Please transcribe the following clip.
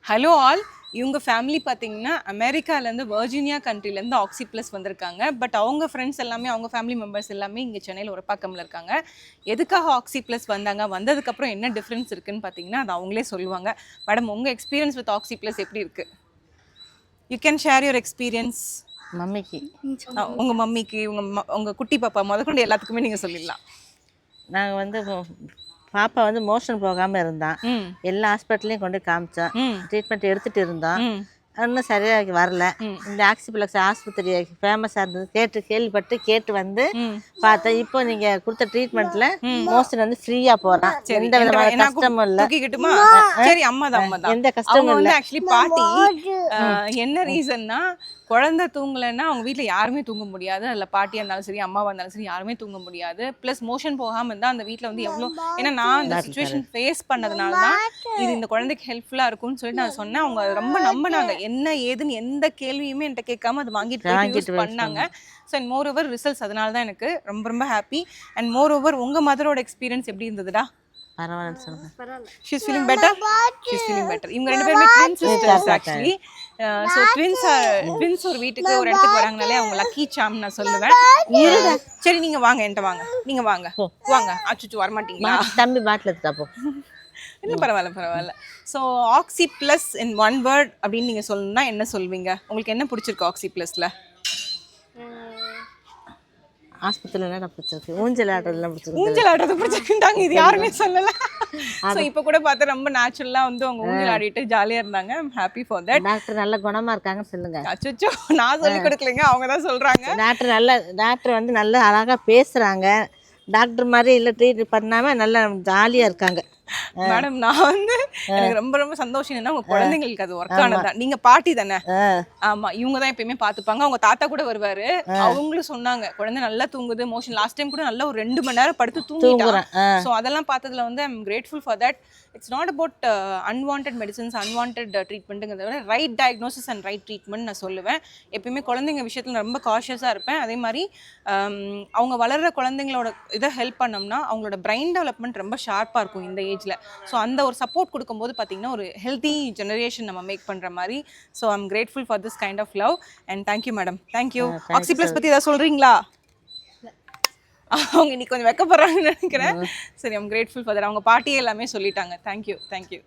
Hello all. இவங்க family பார்த்தீங்கன்னா அமெரிக்காலேருந்து Virginia கண்ட்ரிலேருந்து ஆக்சி plus வந்திருக்காங்க. பட் அவங்க ஃப்ரெண்ட்ஸ் எல்லாமே அவங்க ஃபேமிலி மெம்பர்ஸ் எல்லாமே இங்கே சென்னையில் ஒரப்பாக்கம்ல இருக்காங்க. எதுக்காக ஆக்சி ப்ளஸ் வந்தாங்க, வந்ததுக்கப்புறம் என்ன டிஃப்ரென்ஸ் இருக்குன்னு பார்த்தீங்கன்னா அது அவங்களே சொல்லுவாங்க. மேடம், உங்கள் எக்ஸ்பீரியன்ஸ் வித் ஆக்சி ப்ளஸ் எப்படி இருக்குது? You can share your experience. மம்மிக்கு உங்கள் மம்மிக்கு, உங்கள் குட்டி பாப்பா முதற்கொண்டு எல்லாத்துக்குமே நீங்கள் சொல்லிடலாம். நாங்கள் வந்து பாப்பா வந்து மோஷன் போகாமல் இருந்தான். எல்லா ஹாஸ்பிட்டல்லையும் கொண்டு காமிச்சோம், ட்ரீட்மெண்ட் எடுத்துகிட்டு இருந்தோம். இன்னும் சரியாக வரல. இந்த ஆக்சிபிளக்ஸ் ஆஸ்பத்திரி ஃபேமஸாக இருந்தது, கேள்விப்பட்டு வந்து பார்த்தேன். இப்போ நீங்கள் கொடுத்த ட்ரீட்மெண்ட்டில் மோஷன் வந்து ஃப்ரீயாக போகிறான். எந்த விதமான கஷ்டமும் இல்லை. சரி, அம்மா தான் எந்த கஷ்டமும் இல்லை. ஆக்சுவலி பாட்டி என்ன ரீசன்னா, குழந்தை தூங்கலைன்னா அவங்க வீட்டில் யாருமே தூங்க முடியாது. அதில் பாட்டியாக இருந்தாலும் சரி, அம்மாவாக இருந்தாலும் சரி, யாருமே தூங்க முடியாது. ப்ளஸ் மோஷன் போகாமல் இருந்தால் அந்த வீட்டில் வந்து எவ்வளோ, ஏன்னா நான் அந்த சுச்சுவேஷன் ஃபேஸ் பண்ணதுனால தான் இது இந்த குழந்தைக்கு ஹெல்ப்ஃபுல்லாக இருக்கும்னு சொல்லிட்டு நான் சொன்னேன். அவங்க அதை ரொம்ப நம்பினாங்க. என்ன ஏதுன்னு எந்த கேள்வியுமே என்கிட்ட கேட்காம அதை வாங்கிட்டு பண்ணாங்க. So and more over results, அதனால தான் எனக்கு ரொம்ப ரொம்ப ஹாப்பி. அண்ட் மோர் ஓவர் உங்கள் மதரோட எக்ஸ்பீரியன்ஸ் எப்படி இருந்ததுடா? பரவாயில்ல சொல்லுங்க. She's feeling better. இவங்க ரெண்டு பேருமே twin sisters actually. So twins ஒரு வீட்டுக்கு ஒரு இடத்துக்கு வராங்கனாலே அவங்க லக்கி சாம் நான் சொல்லுவேன். சரி, நீங்க வாங்க, என்கிட்ட வாங்க, நீங்க வாங்க வாங்க. அச்சுச்சு வர மாட்டீங்களா? தம்பி பாட்டில் எடுத்துட்டா போ. இல்லை, பரவாயில்ல. So oxy plus in one word அப்படின்னு நீங்கள் சொல்லணும்னா என்ன சொல்வீங்க? உங்களுக்கு என்ன பிடிச்சிருக்கு ஆக்சி ப்ளஸில்? ஆஸ்பத்திரியில் பிடிச்சிருக்கு, ஊஞ்சல் ஆடுறதுலாம் பிடிச்சிருக்கு. ஊஞ்சல் ஆடுறது பிடிச்சிருக்குட்டாங்க, இது யாருமே சொல்லலை. ஸோ இப்போ கூட பார்த்தா ரொம்ப நேச்சுரலாக வந்து அவங்க ஊஞ்சல் ஆடிட்டு ஜாலியாக இருந்தாங்க. I'm happy for that. Doctor நல்ல குணமாக இருக்காங்க சொல்லுங்க. அச்சோ, நான் சொல்லி கொடுக்கலைங்க, அவங்க தான் சொல்கிறாங்க. டாக்டர் வந்து நல்லா அழகாக பேசுகிறாங்க. டாக்டர் மாதிரி இல்லை, ட்ரீட் பண்ணாமல் நல்லா ஜாலியாக இருக்காங்க. மேடம், நான் வந்து எனக்கு ரொம்ப ரொம்ப சந்தோஷம் என்ன, உங்க குழந்தைங்களுக்கு அது ஒர்க் ஆனதுதான். நீங்க பாட்டி தானே? ஆமா, இவங்க தான் எப்பயுமே பாத்துப்பாங்க. அவங்க தாத்தா கூட வருவாரு. அவங்களும் சொன்னாங்க குழந்தை நல்லா தூங்குது, மோஷன் லாஸ்ட் டைம் கூட நல்லா ஒரு 2 மணி நேரம் படுத்து தூங்கிட்டாங்க. ஸோ அதெல்லாம் பார்த்ததுல வந்து I'm grateful for that. It's not about unwanted medicines, unwanted ட்ரீட்மெண்ட்டுங்கிறத விட right diagnosis and right treatment நான் சொல்லுவேன். எப்பயுமே குழந்தைங்க விஷயத்தில் ரொம்ப காஷியஸாக இருப்பேன். அதே மாதிரி அவங்க வளர்கிற குழந்தைங்களோட இதை ஹெல்ப் பண்ணோம்னா அவங்களோட பிரெயின் டெவலப்மெண்ட் ரொம்ப ஷார்ப்பாக இருக்கும் இந்த ஏஜில். ஸோ அந்த ஒரு சப்போர்ட் கொடுக்கும்போது பார்த்தீங்கன்னா ஒரு ஹெல்தி ஜெனரேஷன் நம்ம மேக் பண்ணுற மாதிரி. So I'm grateful for this kind of love and thank you madam. Thank you. Oxy Plus பற்றி ஏதாவது சொல்கிறீங்களா? அவங்க இன்னைக்கு கொஞ்சம் வெக்கப்படுறாங்கன்னு நினைக்கிறேன். சரி, ஐம் கிரேட்ஃபுல் ஃபார் தட். அவங்க பாட்டியே எல்லாமே சொல்லிட்டாங்க. தேங்க்யூ.